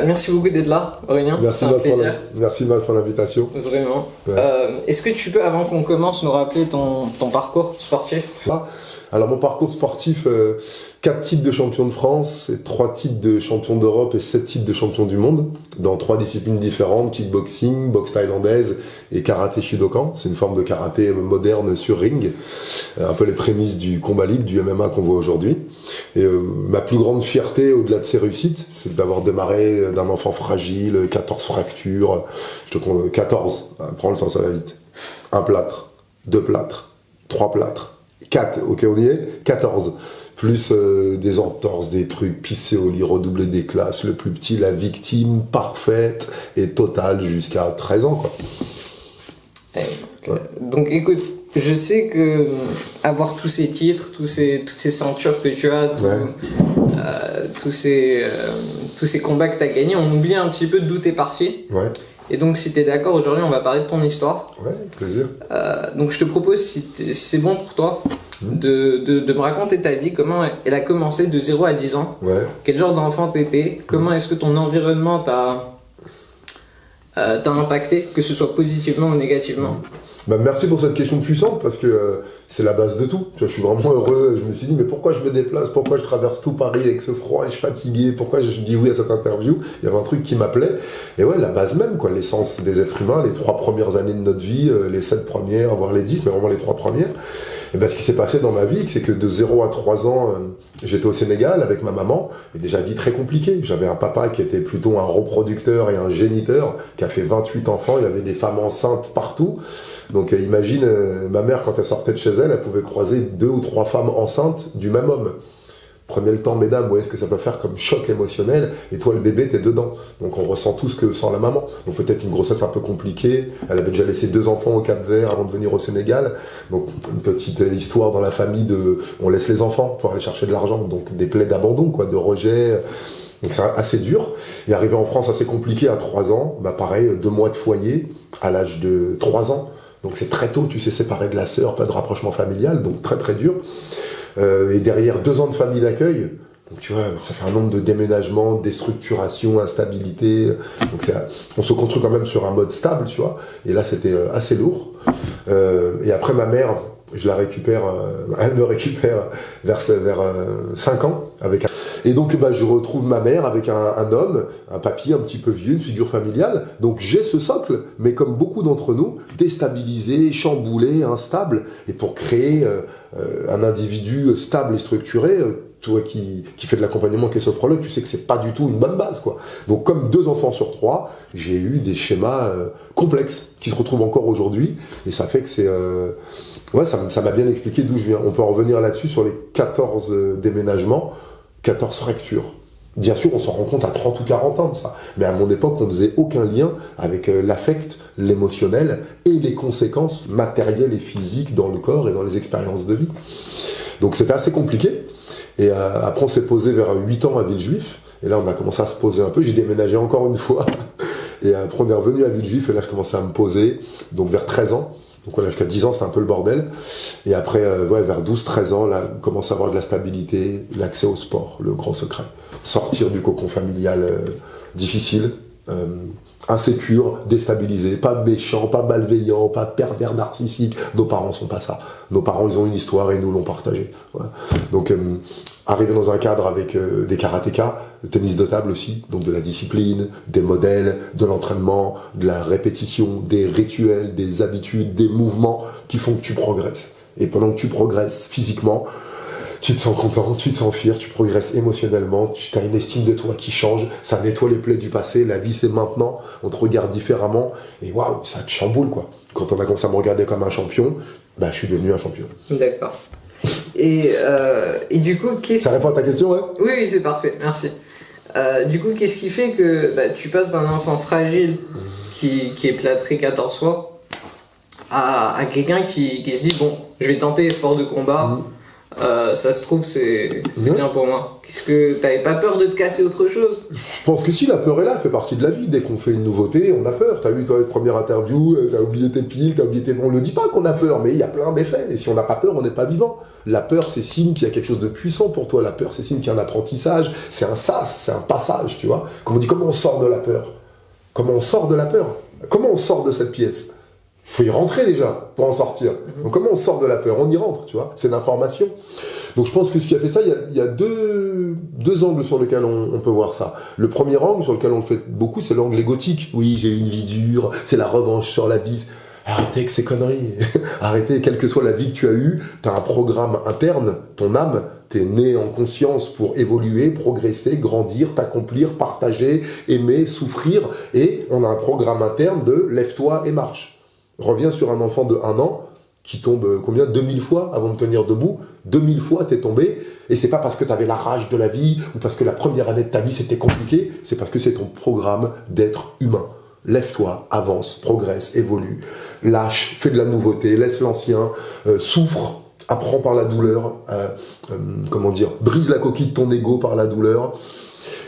Merci beaucoup d'être là, Aurélien. Merci, c'est un plaisir. Merci Matt pour l'invitation. Vraiment. Ouais. Est-ce que tu peux, avant qu'on commence, nous rappeler ton parcours sportif? Alors mon parcours sportif, 4 titres de champion de France, 3 titres de champion d'Europe et 7 titres de champion du monde, dans 3 disciplines différentes, kickboxing, boxe thaïlandaise et karaté Shidokan. C'est une forme de karaté moderne sur ring, un peu les prémices du combat libre, du MMA qu'on voit aujourd'hui. Et ma plus grande fierté, au-delà de ces réussites, c'est d'avoir démarré d'un enfant fragile, 14 fractures, 14, prends le temps, ça va vite. 1 plâtre, 2 plâtres, 3 plâtres, 4, ok on y est, 14. Plus des entorses, des trucs, pissé au lit, redoubler des classes, le plus petit, la victime parfaite et totale jusqu'à 13 ans, quoi. Ouais. Donc écoute, je sais que avoir tous ces titres, toutes ces ceintures que tu as, tous ces combats que tu as gagnés, on oublie un petit peu d'où t'es parti. Ouais. Et donc si tu es d'accord, aujourd'hui on va parler de ton histoire. Ouais, plaisir. Donc je te propose, si c'est bon pour toi, de me raconter ta vie, comment elle a commencé de 0 à 10 ans. Ouais. Quel genre d'enfant t'étais, comment est-ce que ton environnement t'a impacté, que ce soit positivement ou négativement. Bah, merci pour cette question puissante parce que c'est la base de tout. Tu vois, je suis vraiment heureux. Je me suis dit, mais pourquoi je me déplace? Pourquoi je traverse tout Paris avec ce froid et je suis fatigué? Pourquoi je dis oui à cette interview? Il y avait un truc qui m'appelait. Et ouais, la base même, quoi, l'essence des êtres humains, les 3 premières années de notre vie, les 7 premières, voire les 10, mais vraiment les 3 premières. Et ben, ce qui s'est passé dans ma vie, c'est que de 0 à 3 ans, j'étais au Sénégal avec ma maman, et déjà vie très compliquée. J'avais un papa qui était plutôt un reproducteur et un géniteur, qui a fait 28 enfants, il y avait des femmes enceintes partout. Donc imagine, ma mère, quand elle sortait de chez elle, elle pouvait croiser 2 ou 3 femmes enceintes du même homme. Prenez le temps, mesdames, vous voyez ce que ça peut faire comme choc émotionnel, et toi, le bébé, t'es dedans. Donc on ressent tout ce que sent la maman. Donc peut-être une grossesse un peu compliquée, elle avait déjà laissé 2 enfants au Cap-Vert avant de venir au Sénégal. Donc une petite histoire dans la famille de on laisse les enfants pour aller chercher de l'argent, donc des plaies d'abandon, quoi, de rejet. Donc c'est assez dur. Et arrivé en France assez compliqué à 3 ans, bah pareil, 2 mois de foyer à l'âge de 3 ans. Donc c'est très tôt, tu sais, séparé de la sœur, pas de rapprochement familial, donc très très dur. Et derrière 2 ans de famille d'accueil, donc tu vois, ça fait un nombre de déménagements, déstructuration, instabilité. Donc on se construit quand même sur un mode stable, tu vois. Et là, c'était assez lourd. Et après, ma mère, je la récupère, elle me récupère vers 5 ans. Et donc, bah, je retrouve ma mère avec un homme, un papy un petit peu vieux, une figure familiale. Donc, j'ai ce socle, mais comme beaucoup d'entre nous, déstabilisé, chamboulé, instable. Et pour créer un individu stable et structuré, toi qui fais de l'accompagnement, qui est sophrologue, tu sais que c'est pas du tout une bonne base, quoi. Donc, comme 2 enfants sur 3, j'ai eu des schémas complexes qui se retrouvent encore aujourd'hui. Et ça fait que c'est... ouais, ça m'a bien expliqué d'où je viens. On peut en revenir là-dessus sur les 14 déménagements, 14 fractures. Bien sûr, on s'en rend compte à 30 ou 40 ans de ça. Mais à mon époque, on ne faisait aucun lien avec l'affect, l'émotionnel et les conséquences matérielles et physiques dans le corps et dans les expériences de vie. Donc c'était assez compliqué. Et après, on s'est posé vers 8 ans à Villejuif. Et là, on a commencé à se poser un peu. J'ai déménagé encore une fois. Et après, on est revenu à Villejuif. Et là, je commençais à me poser. Donc vers 13 ans. Donc voilà, jusqu'à 10 ans, c'était un peu le bordel. Et après, vers 12-13 ans, là, on commence à avoir de la stabilité, l'accès au sport, le grand secret. Sortir du cocon familial difficile, insécure, déstabilisé, pas méchant, pas malveillant, pas pervers narcissique. Nos parents sont pas ça. Nos parents, ils ont une histoire et nous l'ont partagée. Voilà. Donc, arriver dans un cadre avec des karatékas, le tennis de table aussi, donc de la discipline, des modèles, de l'entraînement, de la répétition, des rituels, des habitudes, des mouvements qui font que tu progresses. Et pendant que tu progresses physiquement, tu te sens content, tu te sens fier, tu progresses émotionnellement, tu as une estime de toi qui change, ça nettoie les plaies du passé, la vie c'est maintenant, on te regarde différemment, et waouh, ça te chamboule, quoi. Quand on a commencé à me regarder comme un champion, bah je suis devenu un champion. D'accord. Et du coup, ça répond à ta question, ouais? Oui, c'est parfait, merci. Du coup, qu'est-ce qui fait que tu passes d'un enfant fragile qui est plâtré 14 fois à quelqu'un qui se dit, bon, je vais tenter les sports de combat, ça se trouve, c'est bien pour moi. Qu'est-ce que t'avais pas peur de te casser autre chose? Je pense que si, la peur est là, elle fait partie de la vie. Dès qu'on fait une nouveauté, on a peur. T'as vu, toi, la première interview, t'as oublié tes piles, t'as oublié tes... On ne dit pas qu'on a peur, mais il y a plein d'effets. Et si on n'a pas peur, on n'est pas vivant. La peur, c'est signe qu'il y a quelque chose de puissant pour toi. La peur, c'est signe qu'il y a un apprentissage. C'est un sas, c'est un passage, tu vois. Comme on dit, comment on sort de la peur? Comment on sort de la peur? Comment on sort de cette pièce? Il faut y rentrer déjà pour en sortir. Donc comment on sort de la peur? On y rentre, tu vois. C'est l'information. Donc je pense que ce qui a fait ça, il y a deux angles sur lesquels on peut voir ça. Le premier angle sur lequel on le fait beaucoup, c'est l'angle égotique. Oui, j'ai eu une vie dure, c'est la revanche sur la vie. Arrêtez avec ces conneries. Arrêtez, quelle que soit la vie que tu as eue, tu as un programme interne, ton âme, tu es né en conscience pour évoluer, progresser, grandir, t'accomplir, partager, aimer, souffrir. Et on a un programme interne de lève-toi et marche. Reviens sur un enfant de 1 an qui tombe combien 2000 fois avant de tenir debout. 2000 fois t'es tombé, et c'est pas parce que t'avais la rage de la vie ou parce que la première année de ta vie c'était compliqué, c'est parce que c'est ton programme d'être humain. Lève-toi, avance, progresse, évolue, lâche, fais de la nouveauté, laisse l'ancien, souffre, apprends par la douleur, brise la coquille de ton ego par la douleur.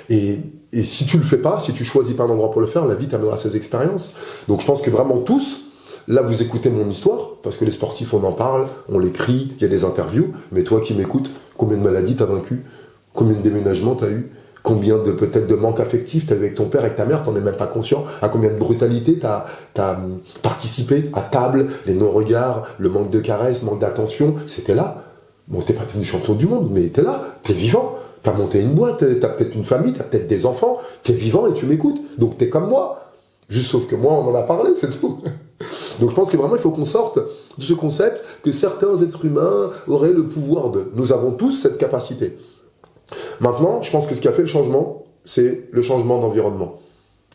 Et si tu le fais pas, si tu choisis pas un endroit pour le faire, la vie t'amènera ces expériences. Donc je pense que vraiment tous, là, vous écoutez mon histoire, parce que les sportifs, on en parle, on l'écrit, il y a des interviews, mais toi qui m'écoutes, combien de maladies t'as vaincu? Combien de déménagements t'as eu? Combien peut-être de manques affectifs t'as eu avec ton père, avec ta mère, t'en es même pas conscient? À combien de brutalité t'as participé à table? Les non-regards, le manque de caresses, manque d'attention, c'était là. Bon, t'es pas devenu champion du monde, mais t'es là, t'es vivant. T'as monté une boîte, t'as peut-être une famille, t'as peut-être des enfants, t'es vivant et tu m'écoutes. Donc t'es comme moi. Juste sauf que moi, on en a parlé, c'est tout. Donc je pense que vraiment, il faut qu'on sorte de ce concept que certains êtres humains auraient le pouvoir de. Nous avons tous cette capacité. Maintenant, je pense que ce qui a fait le changement, c'est le changement d'environnement.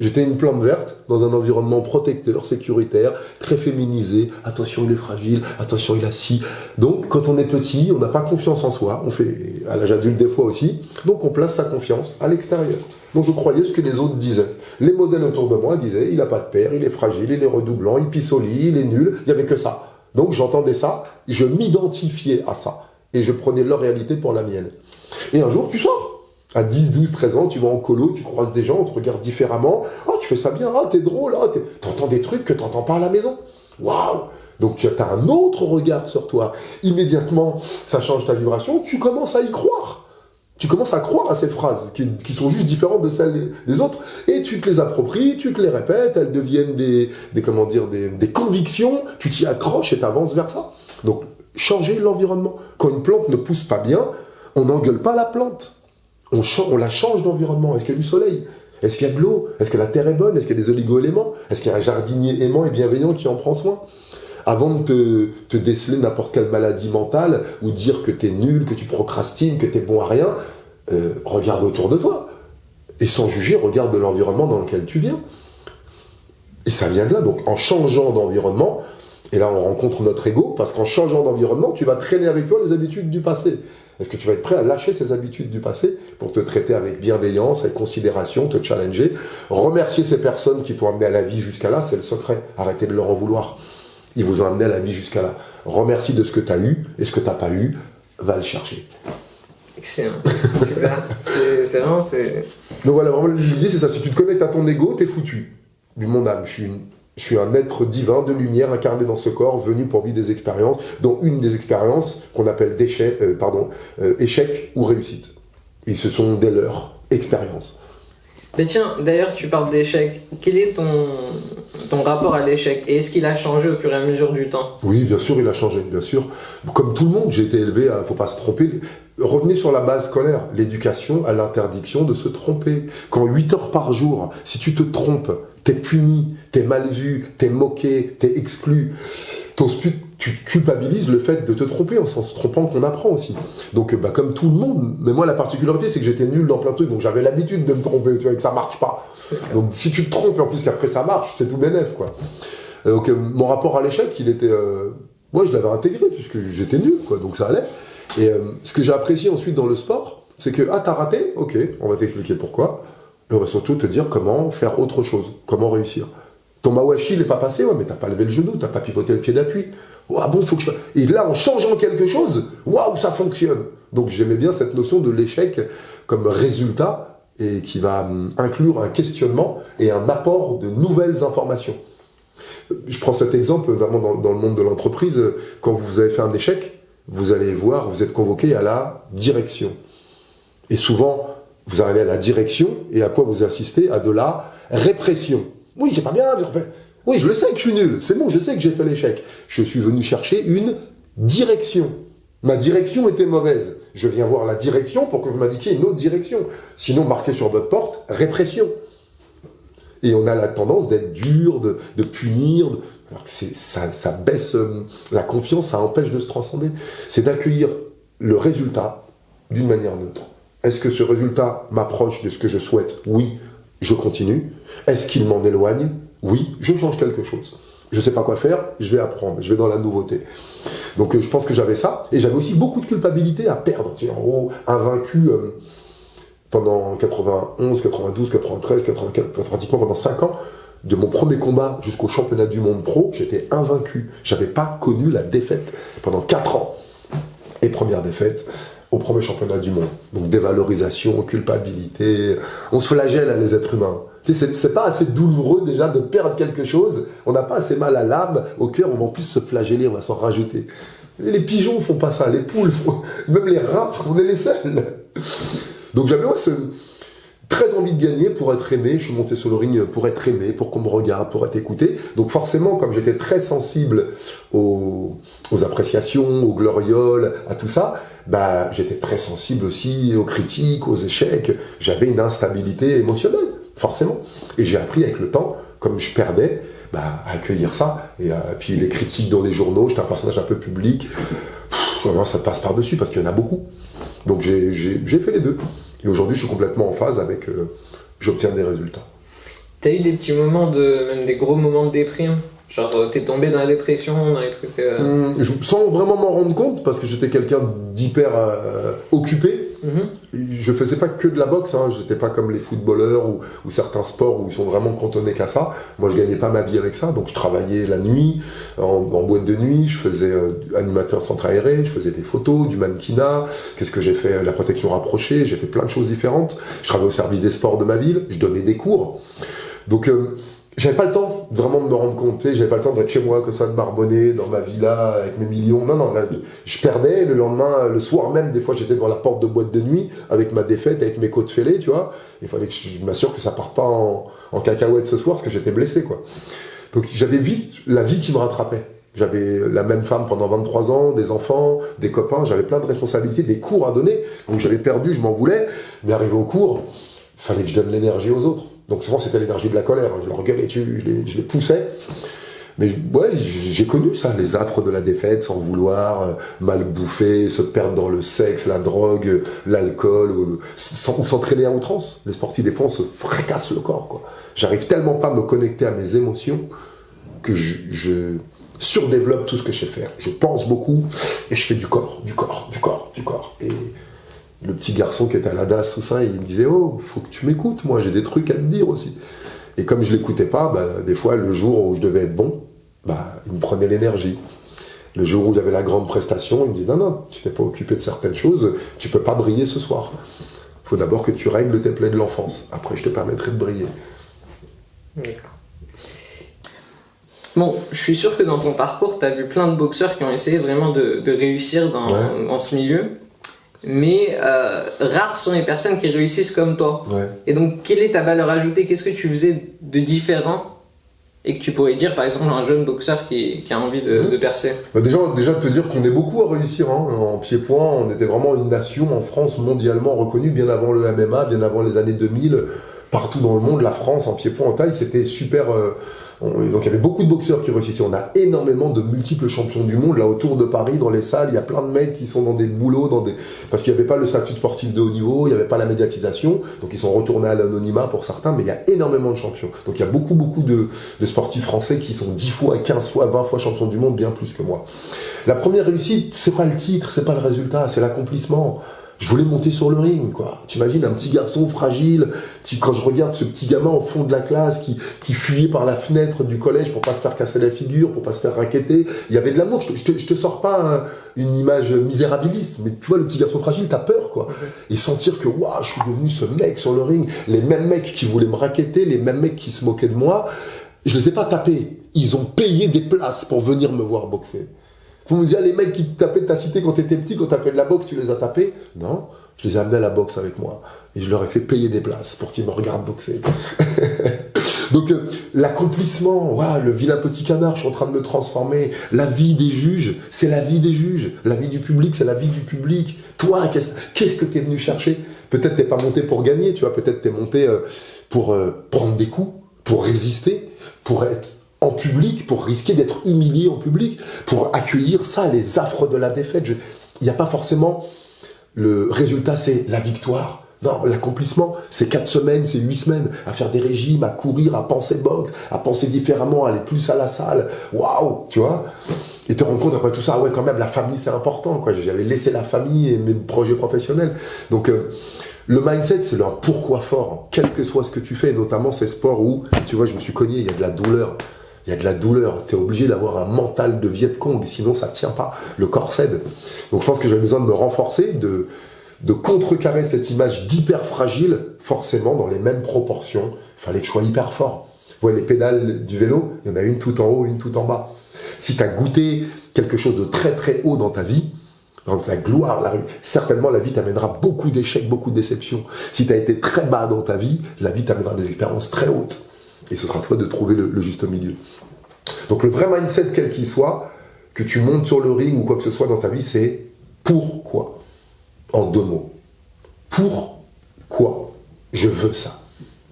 J'étais une plante verte dans un environnement protecteur, sécuritaire, très féminisé. Attention, il est fragile. Attention, il a ci. Donc, quand on est petit, on n'a pas confiance en soi. On fait, à l'âge adulte des fois aussi. Donc, on place sa confiance à l'extérieur. Donc, je croyais ce que les autres disaient. Les modèles autour de moi disaient, il n'a pas de père, il est fragile, il est redoublant, il pisse au lit, il est nul. Il n'y avait que ça. Donc, j'entendais ça. Je m'identifiais à ça. Et je prenais leur réalité pour la mienne. Et un jour, tu sors. À 10, 12, 13 ans, tu vas en colo, tu croises des gens, on te regarde différemment. Oh, tu fais ça bien, ah, t'es drôle, ah, t'entends des trucs que t'entends pas à la maison. Waouh! Donc tu as un autre regard sur toi. Immédiatement, ça change ta vibration, tu commences à y croire. Tu commences à croire à ces phrases qui sont juste différentes de celles des autres. Et tu te les appropries, tu te les répètes, elles deviennent des convictions, tu t'y accroches et t'avances vers ça. Donc, changer l'environnement. Quand une plante ne pousse pas bien, on n'engueule pas la plante. On la change d'environnement. Est-ce qu'il y a du soleil? Est-ce qu'il y a de l'eau? Est-ce que la terre est bonne? Est-ce qu'il y a des oligo-éléments? Est-ce qu'il y a un jardinier aimant et bienveillant qui en prend soin? Avant de te déceler n'importe quelle maladie mentale ou dire que t'es nul, que tu procrastines, que t'es bon à rien, regarde autour de toi. Et sans juger, regarde de l'environnement dans lequel tu viens. Et ça vient de là. Donc en changeant d'environnement, et là on rencontre notre ego, parce qu'en changeant d'environnement, tu vas traîner avec toi les habitudes du passé. Est-ce que tu vas être prêt à lâcher ces habitudes du passé pour te traiter avec bienveillance, avec considération, te challenger, remercier ces personnes qui t'ont amené à la vie jusqu'à là, c'est le secret. Arrêtez de leur en vouloir. Ils vous ont amené à la vie jusqu'à là. Remercie de ce que tu as eu, et ce que tu n'as pas eu, va le chercher. Excellent. Super. C'est vraiment... Donc voilà, vraiment l'idée c'est ça. Si tu te connectes à ton ego, t'es foutu. Du mon âme, je suis un être divin de lumière incarné dans ce corps, venu pour vivre des expériences, dont une des expériences qu'on appelle échec ou réussite. Et ce sont des leurs expériences. Mais tiens, d'ailleurs, tu parles d'échec. Quel est ton rapport à l'échec? Et est-ce qu'il a changé au fur et à mesure du temps? Oui, bien sûr, il a changé, bien sûr. Comme tout le monde, j'ai été élevé à, faut pas se tromper. Revenez sur la base scolaire. L'éducation à l'interdiction de se tromper. Quand 8 heures par jour, si tu te trompes, t'es puni, t'es mal vu, t'es moqué, t'es exclu. Tu culpabilises le fait de te tromper, en se trompant qu'on apprend aussi. Donc, comme tout le monde, mais moi la particularité c'est que j'étais nul dans plein de trucs, donc j'avais l'habitude de me tromper, tu vois, et que ça marche pas. Donc si tu te trompes et en plus qu'après ça marche, c'est tout bénef, quoi. Donc mon rapport à l'échec, il était... moi je l'avais intégré, puisque j'étais nul, quoi, donc ça allait. Et ce que j'ai apprécié ensuite dans le sport, c'est que, t'as raté, ok, on va t'expliquer pourquoi, et on va surtout te dire comment faire autre chose, comment réussir. Ton mawashi n'est pas passé, ouais, mais t'as pas levé le genou, t'as pas pivoté le pied d'appui. Ah bon, faut que je fasse. Et là, en changeant quelque chose, waouh, ça fonctionne. Donc j'aimais bien cette notion de l'échec comme résultat et qui va inclure un questionnement et un apport de nouvelles informations. Je prends cet exemple vraiment dans le monde de l'entreprise. Quand vous avez fait un échec, vous allez voir, vous êtes convoqué à la direction. Et souvent, vous arrivez à la direction et à quoi vous assistez? À de la répression. Oui, c'est pas bien. Oui, je le sais que je suis nul. C'est bon, je sais que j'ai fait l'échec. Je suis venu chercher une direction. Ma direction était mauvaise. Je viens voir la direction pour que vous m'indiquiez une autre direction. Sinon, marqué sur votre porte, répression. Et on a la tendance d'être dur, de punir, alors que ça baisse la confiance, ça empêche de se transcender. C'est d'accueillir le résultat d'une manière neutre. Est-ce que ce résultat m'approche de ce que je souhaite? Oui, je continue. Est-ce qu'il m'en éloigne? Oui, je change quelque chose. Je ne sais pas quoi faire, je vais apprendre, je vais dans la nouveauté. Donc je pense que j'avais ça, et j'avais aussi beaucoup de culpabilité à perdre. Tu sais, en gros, invaincu pendant 91, 92, 93, 84, pratiquement pendant 5 ans, de mon premier combat jusqu'au championnat du monde pro, j'étais invaincu. J'avais pas connu la défaite pendant 4 ans. Et première défaite au premier championnat du monde. Donc dévalorisation, culpabilité. On se flagelle, les êtres humains. Tu sais, c'est pas assez douloureux déjà de perdre quelque chose. On n'a pas assez mal à l'âme, au cœur, on va en plus se flageller, on va s'en rajouter. Et les pigeons font pas ça, les poules, même les rats, on est les seuls. Donc j'avais très envie de gagner pour être aimé. Je suis monté sur le ring pour être aimé, pour qu'on me regarde, pour être écouté. Donc forcément, comme j'étais très sensible aux appréciations, aux glorioles, à tout ça, bah, j'étais très sensible aussi aux critiques, aux échecs. J'avais une instabilité émotionnelle, forcément. Et j'ai appris avec le temps, comme je perdais, bah, à accueillir ça. Et puis les critiques dans les journaux, j'étais un personnage un peu public. Vraiment, ça passe par-dessus parce qu'il y en a beaucoup. Donc j'ai fait les deux. Et aujourd'hui, je suis complètement en phase avec... j'obtiens des résultats. T'as eu des petits moments, même des gros moments de déprime? Genre, t'es tombé dans la dépression, dans les trucs... Sans vraiment m'en rendre compte, parce que j'étais quelqu'un d'hyper occupé. Je faisais pas que de la boxe, hein. J'étais pas comme les footballeurs ou certains sports où ils sont vraiment cantonnés qu'à ça. Moi, je gagnais pas ma vie avec ça, donc je travaillais la nuit, en boîte de nuit, je faisais animateur centre aéré, je faisais des photos, du mannequinat, qu'est-ce que j'ai fait? La protection rapprochée, j'ai fait plein de choses différentes. Je travaillais au service des sports de ma ville, je donnais des cours. Donc, j'avais pas le temps vraiment de me rendre compte, j'avais pas le temps d'être chez moi, que ça, de marbonner dans ma villa avec mes millions. Non, là, je perdais. Le lendemain, le soir même, des fois, j'étais devant la porte de boîte de nuit avec ma défaite, avec mes côtes fêlées, tu vois. Il fallait que je m'assure que ça parte pas en cacahuète ce soir, parce que j'étais blessé, quoi. Donc j'avais vite la vie qui me rattrapait. J'avais la même femme pendant 23 ans, des enfants, des copains, j'avais plein de responsabilités, des cours à donner. Donc j'avais perdu, je m'en voulais, mais arrivé au cours, il fallait que je donne l'énergie aux autres. Donc souvent c'était l'énergie de la colère, je leur gueulais dessus, je les poussais. Mais ouais, j'ai connu ça, les affres de la défaite, sans vouloir, mal bouffer, se perdre dans le sexe, la drogue, l'alcool, ou s'entraîner à outrance. Les sportifs, des fois, on se fracasse le corps, quoi. J'arrive tellement pas à me connecter à mes émotions que je surdéveloppe tout ce que je sais faire. Je pense beaucoup et je fais du corps. Et le petit garçon qui était à la DAS, tout ça, il me disait « Oh, faut que tu m'écoutes, moi, j'ai des trucs à te dire aussi. » Et comme je l'écoutais pas, bah, des fois, le jour où je devais être bon, bah, il me prenait l'énergie. Le jour où il y avait la grande prestation, il me dit « Non, tu t'es pas occupé de certaines choses, tu peux pas briller ce soir. Il faut d'abord que tu règles tes plaies de l'enfance. Après, je te permettrai de briller. » D'accord. Bon, je suis sûr que dans ton parcours, tu as vu plein de boxeurs qui ont essayé vraiment de réussir dans ce milieu. Mais rares sont les personnes qui réussissent comme toi. Ouais. Et donc, quelle est ta valeur ajoutée? Qu'est-ce que tu faisais de différent et que tu pourrais dire, par exemple, à un jeune boxeur qui a envie de percer? Bah déjà de te dire qu'on est beaucoup à réussir, hein. En pied-point, on était vraiment une nation en France mondialement reconnue, bien avant le MMA, bien avant les années 2000. Partout dans le monde, la France en pied-point, en taille, c'était super... donc il y avait beaucoup de boxeurs qui réussissaient. On a énormément de multiples champions du monde là autour de Paris, dans les salles. Il y a plein de mecs qui sont dans des boulots, parce qu'il n'y avait pas le statut sportif de haut niveau, il n'y avait pas la médiatisation, donc ils sont retournés à l'anonymat pour certains, mais il y a énormément de champions. Donc il y a beaucoup de sportifs français qui sont 10 fois, 15 fois, 20 fois champions du monde, bien plus que moi. La première réussite, c'est pas le titre, c'est pas le résultat, c'est l'accomplissement. Je voulais monter sur le ring, quoi. T'imagines un petit garçon fragile, quand je regarde ce petit gamin au fond de la classe qui fuyait par la fenêtre du collège pour pas se faire casser la figure, pour pas se faire raqueter, il y avait de l'amour. Je te sors pas une image misérabiliste, mais tu vois, le petit garçon fragile, t'as peur, quoi. Et sentir que, waouh, je suis devenu ce mec sur le ring, les mêmes mecs qui voulaient me raqueter, les mêmes mecs qui se moquaient de moi, je les ai pas tapés. Ils ont payé des places pour venir me voir boxer. Vous me dites, les mecs qui te tapaient de ta cité quand t'étais petit, quand t'as fait de la boxe, tu les as tapés? Non, je les ai amenés à la boxe avec moi. Et je leur ai fait payer des places pour qu'ils me regardent boxer. Donc, l'accomplissement, ouais, le vilain petit canard, je suis en train de me transformer. La vie des juges, c'est la vie des juges. La vie du public, c'est la vie du public. Toi, qu'est-ce que t'es venu chercher? Peut-être t'es pas monté pour gagner, tu vois. Peut-être t'es monté pour prendre des coups, pour résister, pour être en public, pour risquer d'être humilié en public, pour accueillir ça, les affres de la défaite. Il n'y a pas forcément le résultat, c'est la victoire. Non, l'accomplissement, c'est 4 semaines, c'est 8 semaines, à faire des régimes, à courir, à penser boxe, à penser différemment, à aller plus à la salle. Waouh, tu vois. Et te rendre compte après tout ça, ah ouais, quand même, la famille, c'est important, quoi. J'avais laissé la famille et mes projets professionnels. Donc, le mindset, c'est un pourquoi fort, quel que soit ce que tu fais, et notamment ces sports où, tu vois, je me suis cogné, il y a de la douleur. Il y a de la douleur, tu es obligé d'avoir un mental de Viet Cong, sinon ça ne tient pas, le corps cède. Donc je pense que j'avais besoin de me renforcer, de contrecarrer cette image d'hyper fragile, forcément dans les mêmes proportions. Il fallait que je sois hyper fort. Vous voyez les pédales du vélo, il y en a une tout en haut, une tout en bas. Si tu as goûté quelque chose de très très haut dans ta vie, par exemple la gloire, certainement la vie t'amènera beaucoup d'échecs, beaucoup de déceptions. Si tu as été très bas dans ta vie, la vie t'amènera des expériences très hautes. Et ce sera à toi de trouver le juste milieu. Donc le vrai mindset, quel qu'il soit, que tu montes sur le ring ou quoi que ce soit dans ta vie, c'est pourquoi. En 2 mots. Pourquoi je veux ça.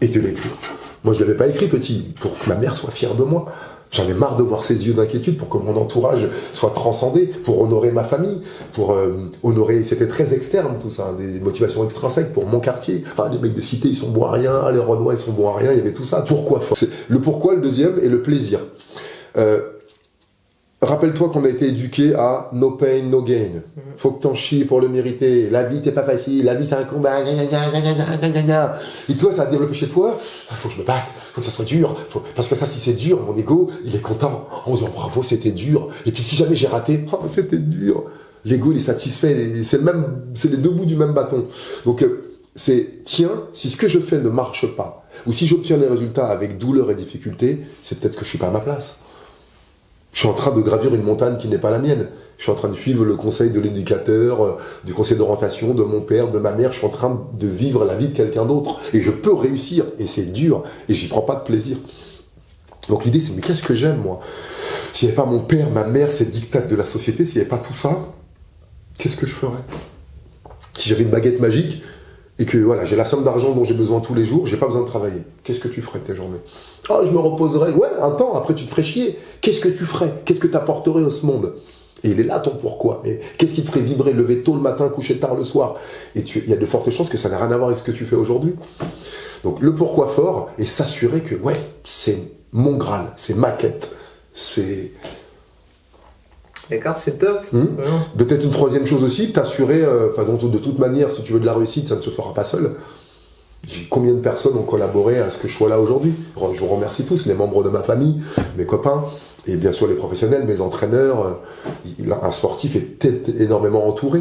Et de l'écrire. Moi je ne l'avais pas écrit petit, pour que ma mère soit fière de moi. J'en ai marre de voir ses yeux d'inquiétude, pour que mon entourage soit transcendé, pour honorer ma famille, pour honorer, c'était très externe tout ça, des motivations extrinsèques pour mon quartier. Ah, les mecs de cité ils sont bons à rien, ah, les Renois ils sont bons à rien, il y avait tout ça. Pourquoi fort. Le pourquoi, le deuxième, et le plaisir. Rappelle-toi qu'on a été éduqué à no pain, no gain. Faut que t'en chies pour le mériter. La vie, t'es pas facile. La vie, c'est un combat. Et toi, ça a développé chez toi. Faut que je me batte. Faut que ça soit dur. Parce que ça, si c'est dur, mon ego, il est content. On dit, oh, bravo, c'était dur. Et puis, si jamais j'ai raté, oh, c'était dur. L'ego, il est satisfait. C'est les 2 bouts du même bâton. Donc, tiens, si ce que je fais ne marche pas, ou si j'obtiens les résultats avec douleur et difficulté, c'est peut-être que je suis pas à ma place. Je suis en train de gravir une montagne qui n'est pas la mienne. Je suis en train de suivre le conseil de l'éducateur, du conseil d'orientation, de mon père, de ma mère. Je suis en train de vivre la vie de quelqu'un d'autre. Et je peux réussir. Et c'est dur. Et j'y prends pas de plaisir. Donc l'idée, c'est, mais qu'est-ce que j'aime, moi? S'il n'y avait pas mon père, ma mère, ces dictats de la société, s'il n'y avait pas tout ça, qu'est-ce que je ferais? Si j'avais une baguette magique, et que voilà, j'ai la somme d'argent dont j'ai besoin tous les jours, j'ai pas besoin de travailler. Qu'est-ce que tu ferais de tes journées? Ah, je me reposerais. Ouais, un temps, après tu te ferais chier. Qu'est-ce que tu ferais? Qu'est-ce que tu apporterais à ce monde? Et il est là ton pourquoi. Et qu'est-ce qui te ferait vibrer, lever tôt le matin, coucher tard le soir? Et il y a de fortes chances que ça n'a rien à voir avec ce que tu fais aujourd'hui. Donc le pourquoi fort, et s'assurer que, ouais, c'est mon Graal, c'est ma quête, c'est... D'accord, c'est top. Peut-être une troisième chose aussi, t'assurer, de toute manière, si tu veux de la réussite, ça ne se fera pas seul. Combien de personnes ont collaboré à ce que je sois là aujourd'hui? Je vous remercie tous, les membres de ma famille, mes copains, et bien sûr les professionnels, mes entraîneurs. Un sportif est énormément entouré.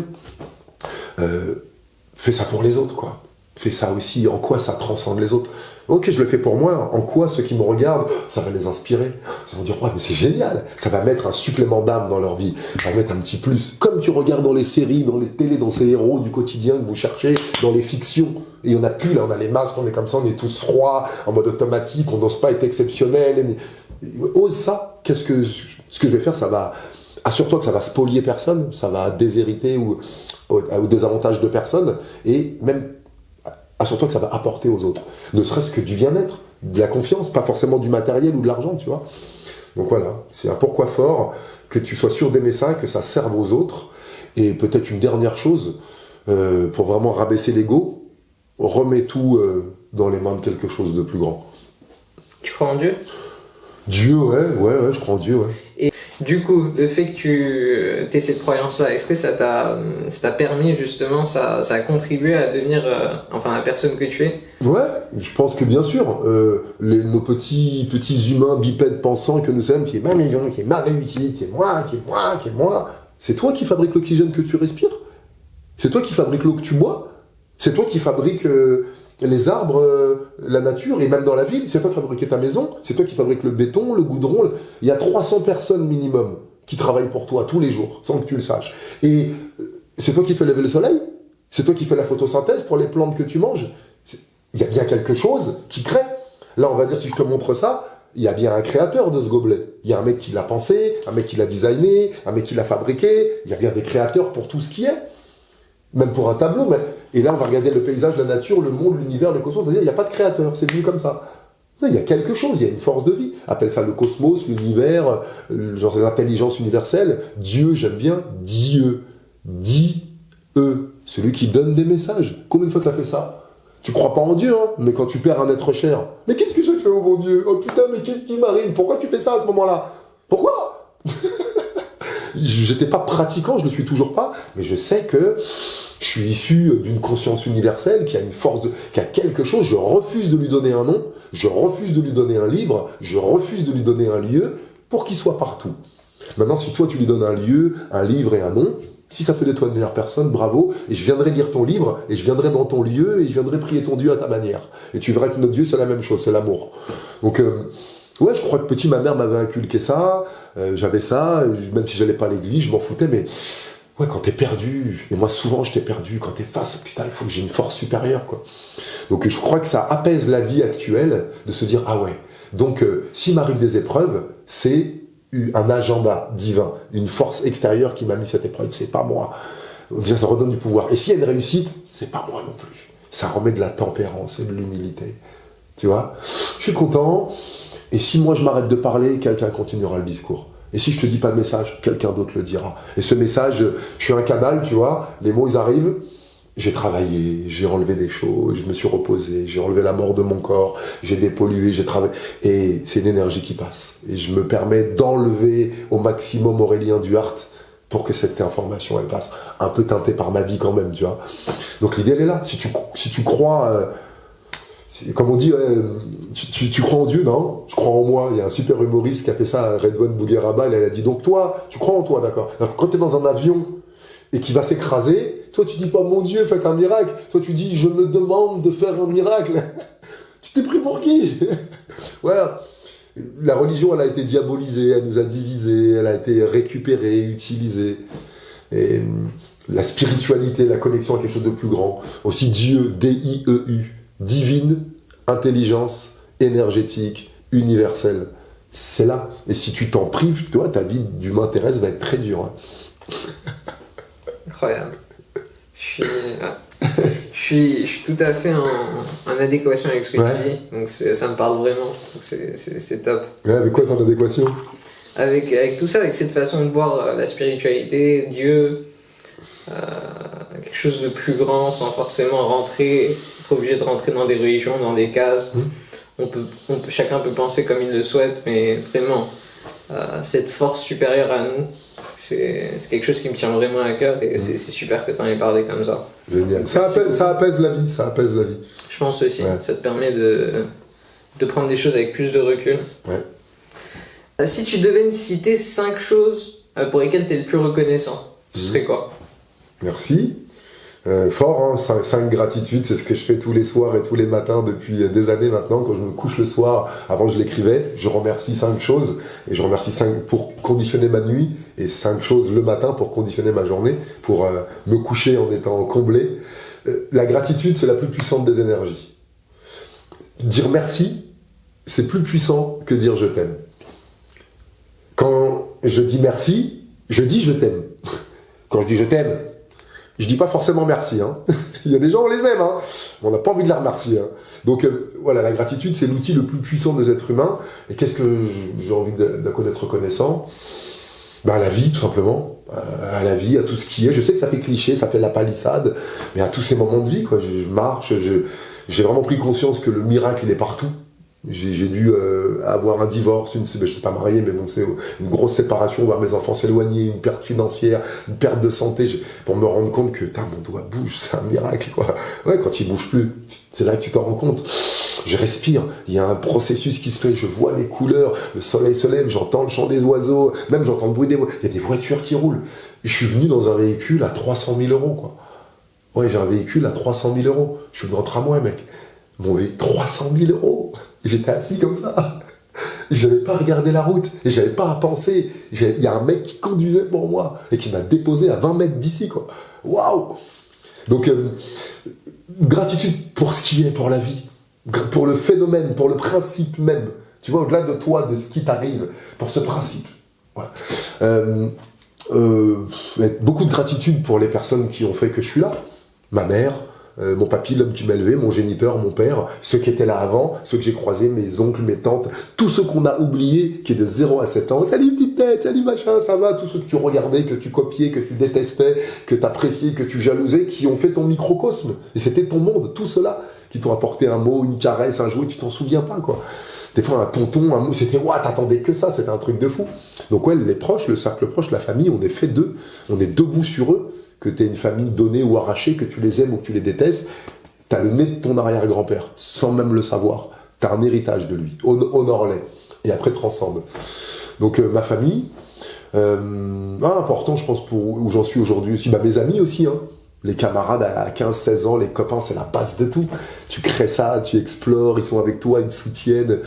Fais ça pour les autres, quoi. Fais ça aussi, en quoi ça transcende les autres. Ok, je le fais pour moi, en quoi ceux qui me regardent, ça va les inspirer. Ils vont dire, ouais, mais c'est génial. Ça va mettre un supplément d'âme dans leur vie. Ça va mettre un petit plus. Comme tu regardes dans les séries, dans les télés, dans ces héros du quotidien que vous cherchez, dans les fictions. Et on n'a plus, là, on a les masques, on est comme ça, on est tous froids, en mode automatique, on n'ose pas être exceptionnel. Ose ça. Ce que je vais faire, ça va... Assure-toi que ça va spolier personne, ça va déshériter ou au désavantage de personne. Et même... Assure-toi que ça va apporter aux autres. Ne serait-ce que du bien-être, de la confiance, pas forcément du matériel ou de l'argent, tu vois. Donc voilà, c'est un pourquoi fort, que tu sois sûr d'aimer ça, que ça serve aux autres. Et peut-être une dernière chose, pour vraiment rabaisser l'ego, remets tout dans les mains de quelque chose de plus grand. Tu crois en Dieu? Dieu, ouais, je crois en Dieu, ouais. Du coup, le fait que tu aies cette croyance-là, est-ce que ça t'a permis justement, ça a contribué à devenir la personne que tu es? Ouais, je pense que bien sûr, nos petits humains bipèdes pensants que nous sommes, c'est ma maison, c'est ma réussite, c'est moi, c'est moi, c'est moi. C'est toi qui fabriques l'oxygène que tu respires. C'est toi qui fabriques l'eau que tu bois. C'est toi qui fabriques les arbres, la nature, et même dans la ville, c'est toi qui fabriques ta maison, c'est toi qui fabriques le béton, le goudron. Il y a 300 personnes minimum qui travaillent pour toi tous les jours, sans que tu le saches. Et c'est toi qui fais lever le soleil, c'est toi qui fais la photosynthèse pour les plantes que tu manges. Il y a bien quelque chose qui crée. Là, on va dire, si je te montre ça, il y a bien un créateur de ce gobelet. Il y a un mec qui l'a pensé, un mec qui l'a designé, un mec qui l'a fabriqué. Il y a bien des créateurs pour tout ce qui est. Même pour un tableau. Et là, on va regarder le paysage, la nature, le monde, l'univers, le cosmos. C'est-à-dire, il n'y a pas de créateur. C'est venu comme ça. Non, il y a quelque chose, il y a une force de vie. Appelle ça le cosmos, l'univers, genre l'intelligence universelle. Dieu, j'aime bien. Dieu. Di-e. Celui qui donne des messages. Combien de fois tu as fait ça? Tu crois pas en Dieu, hein, mais quand tu perds un être cher, mais qu'est-ce que j'ai fait au bon Dieu? Oh putain, mais qu'est-ce qui m'arrive? Pourquoi tu fais ça à ce moment-là? Pourquoi? J'étais pas pratiquant, je le suis toujours pas, mais je sais que je suis issu d'une conscience universelle qui a une force, qui a quelque chose. Je refuse de lui donner un nom, je refuse de lui donner un livre, je refuse de lui donner un lieu pour qu'il soit partout. Maintenant, si toi tu lui donnes un lieu, un livre et un nom, si ça fait de toi une meilleure personne, bravo, et je viendrai lire ton livre, et je viendrai dans ton lieu, et je viendrai prier ton Dieu à ta manière. Et tu verras que notre Dieu, c'est la même chose, c'est l'amour. Donc, ouais, je crois que petit, ma mère m'avait inculqué ça, j'avais ça, même si j'allais pas à l'église, je m'en foutais, mais ouais, quand t'es perdu, et moi souvent j'étais perdu, quand t'es face, putain, il faut que j'ai une force supérieure, quoi. Donc je crois que ça apaise la vie actuelle, de se dire, ah ouais, donc s'il m'arrive des épreuves, c'est un agenda divin, une force extérieure qui m'a mis cette épreuve, c'est pas moi. Ça redonne du pouvoir. Et s'il y a une réussite, c'est pas moi non plus. Ça remet de la tempérance et de l'humilité. Tu vois? Je suis content. Et si moi je m'arrête de parler, quelqu'un continuera le discours. Et si je te dis pas le message, quelqu'un d'autre le dira. Et ce message, je suis un canal, tu vois, les mots ils arrivent. J'ai travaillé, j'ai enlevé des choses, je me suis reposé, j'ai enlevé la mort de mon corps, j'ai dépollué, j'ai travaillé. Et c'est une énergie qui passe. Et je me permets d'enlever au maximum Aurélien Duhart pour que cette information, elle passe. Un peu teintée par ma vie quand même, tu vois. Donc l'idée, elle est là. Si tu crois... comme on dit, tu crois en Dieu, non? Je crois en moi. Il y a un super humoriste qui a fait ça, Redouane Bougueraba, elle a dit, donc toi, tu crois en toi, d'accord? Quand tu es dans un avion et qui va s'écraser, toi tu dis pas mon Dieu, faites un miracle, toi tu dis je me demande de faire un miracle. Tu t'es pris pour qui? Voilà. La religion, elle a été diabolisée, elle nous a divisés, elle a été récupérée, utilisée. Et la spiritualité, la connexion à quelque chose de plus grand. Aussi Dieu, D-I-E-U, divine, intelligence, énergétique, universelle. C'est là. Et si tu t'en prives, toi, ta vie d'humain terrestre va être très dure. Hein. Incroyable. Je suis tout à fait en adéquation avec ce que tu dis, donc ça me parle vraiment, donc c'est top. Ouais, avec quoi t'es en adéquation? Avec tout ça, avec cette façon de voir la spiritualité, Dieu, quelque chose de plus grand sans forcément être obligé de rentrer dans des religions, dans des cases. Chacun peut penser comme il le souhaite, mais vraiment, cette force supérieure à nous, c'est quelque chose qui me tient vraiment à cœur et c'est super que tu en aies parlé comme ça. Génial. Ça apaise la vie, ça apaise la vie. Je pense aussi, ça te permet de prendre des choses avec plus de recul. Ouais. Si tu devais me citer 5 choses pour lesquelles tu es le plus reconnaissant, ce serait quoi? Merci. Fort, hein, 5 gratitudes, c'est ce que je fais tous les soirs et tous les matins depuis des années maintenant. Quand je me couche le soir, avant je l'écrivais, je remercie 5 choses, et je remercie 5 pour conditionner ma nuit, et 5 choses le matin pour conditionner ma journée, pour me coucher en étant comblé. La gratitude, c'est la plus puissante des énergies. Dire merci, c'est plus puissant que dire je t'aime. Quand je dis merci, je dis je t'aime. Quand je dis je t'aime, je dis pas forcément merci, hein. Il y a des gens, on les aime, hein. On n'a pas envie de les remercier, hein. Donc voilà, la gratitude, c'est l'outil le plus puissant des êtres humains. Et qu'est-ce que j'ai envie d'en connaître reconnaissant? À la vie, tout simplement. À la vie, à tout ce qui est. Je sais que ça fait cliché, ça fait la palissade, mais à tous ces moments de vie, quoi. Je marche, j'ai vraiment pris conscience que le miracle, il est partout. J'ai dû avoir un divorce, je ne suis pas marié, mais bon, c'est une grosse séparation, voir mes enfants s'éloigner, une perte financière, une perte de santé, pour me rendre compte que mon doigt bouge, c'est un miracle, quoi. Ouais, quand il bouge plus, c'est là que tu t'en rends compte. Je respire, il y a un processus qui se fait, je vois les couleurs, le soleil se lève, j'entends le chant des oiseaux, même j'entends le bruit des voitures, il y a des voitures qui roulent. Et je suis venu dans un véhicule à 300 000 euros, quoi. Ouais, j'ai un véhicule à 300 000 euros. Je suis dans le tramway, mec. Mon véhicule, 300 000 euros. J'étais assis comme ça. J'avais pas regardé la route. Et j'avais pas à penser. Il y a un mec qui conduisait pour moi. Et qui m'a déposé à 20 mètres d'ici, quoi. Waouh! Donc, gratitude pour ce qui est, pour la vie. Pour le phénomène, pour le principe même. Tu vois, au-delà de toi, de ce qui t'arrive. Pour ce principe. Ouais. Beaucoup de gratitude pour les personnes qui ont fait que je suis là. Ma mère, mon papy, l'homme qui m'a élevé, mon géniteur, mon père, ceux qui étaient là avant, ceux que j'ai croisés, mes oncles, mes tantes, tous ceux qu'on a oubliés, qui est de 0 à 7 ans. Salut petite tête, salut machin, ça va, tous ceux que tu regardais, que tu copiais, que tu détestais, que tu appréciais, que tu jalousais, qui ont fait ton microcosme. Et c'était ton monde, tout cela, qui t'ont apporté un mot, une caresse, un jouet, tu t'en souviens pas, quoi. Des fois, un tonton, un mot, c'était ouah, t'attendais que ça, c'était un truc de fou. Donc, ouais, les proches, le cercle proche, la famille, on est fait d'eux, on est debout sur eux. Que tu aies une famille donnée ou arrachée, que tu les aimes ou que tu les détestes, tu as le nez de ton arrière-grand-père, sans même le savoir. Tu as un héritage de lui. Honore-les. Et après, transcende. Donc, ma famille, important, je pense, pour où j'en suis aujourd'hui aussi. Mes amis aussi, hein. Les camarades à 15-16 ans, les copains, c'est la base de tout. Tu crées ça, tu explores, ils sont avec toi, ils te soutiennent.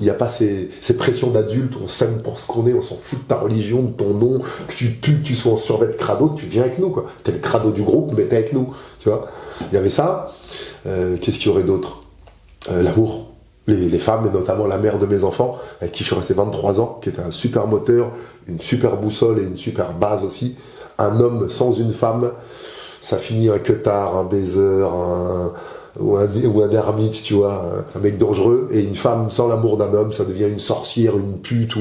Il n'y a pas ces pressions d'adultes, on s'aime pour ce qu'on est, on s'en fout de ta religion, de ton nom, que tu pues, que tu sois en survêt de crado, tu viens avec nous, quoi. T'es le crado du groupe, mais t'es avec nous, tu vois. Il y avait ça. Qu'est-ce qu'il y aurait d'autre? L'amour. Les femmes, et notamment la mère de mes enfants, avec qui je suis resté 23 ans, qui était un super moteur, une super boussole et une super base aussi. Un homme sans une femme, ça finit un queutard, un baiser, ou un ermite, tu vois, un mec dangereux. Et une femme sans l'amour d'un homme, ça devient une sorcière, une pute,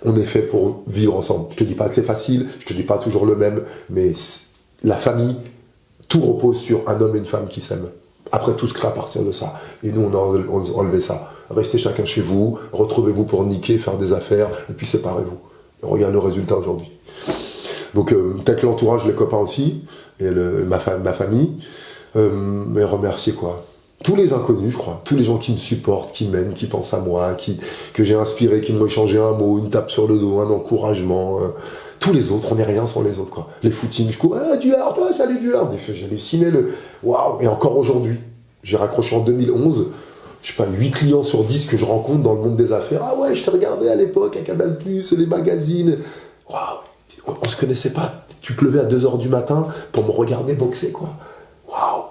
on est fait pour vivre ensemble. Je te dis pas que c'est facile, je te dis pas toujours le même, mais la famille, tout repose sur un homme et une femme qui s'aiment. Après, tout se crée à partir de ça. Et nous, on a enlevé ça. Restez chacun chez vous, retrouvez-vous pour niquer, faire des affaires, et puis séparez-vous. Et regarde le résultat aujourd'hui. Donc, peut-être l'entourage, les copains aussi, et ma famille. Mais remercier, quoi. Tous les inconnus, je crois. Tous les gens qui me supportent, qui m'aiment, qui pensent à moi, que j'ai inspiré, qui m'ont échangé un mot, une tape sur le dos, un encouragement. Tous les autres, on n'est rien sans les autres, quoi. Les footings, je cours, Duhard, toi, salut Duhard. J'ai halluciné waouh. Et encore aujourd'hui, j'ai raccroché en 2011, je sais pas, 8 clients sur 10 que je rencontre dans le monde des affaires. Ah ouais, je t'ai regardé à l'époque à Canal+, les magazines. Waouh. On se connaissait pas. Tu te levais à 2h du matin pour me regarder boxer, quoi. Waouh!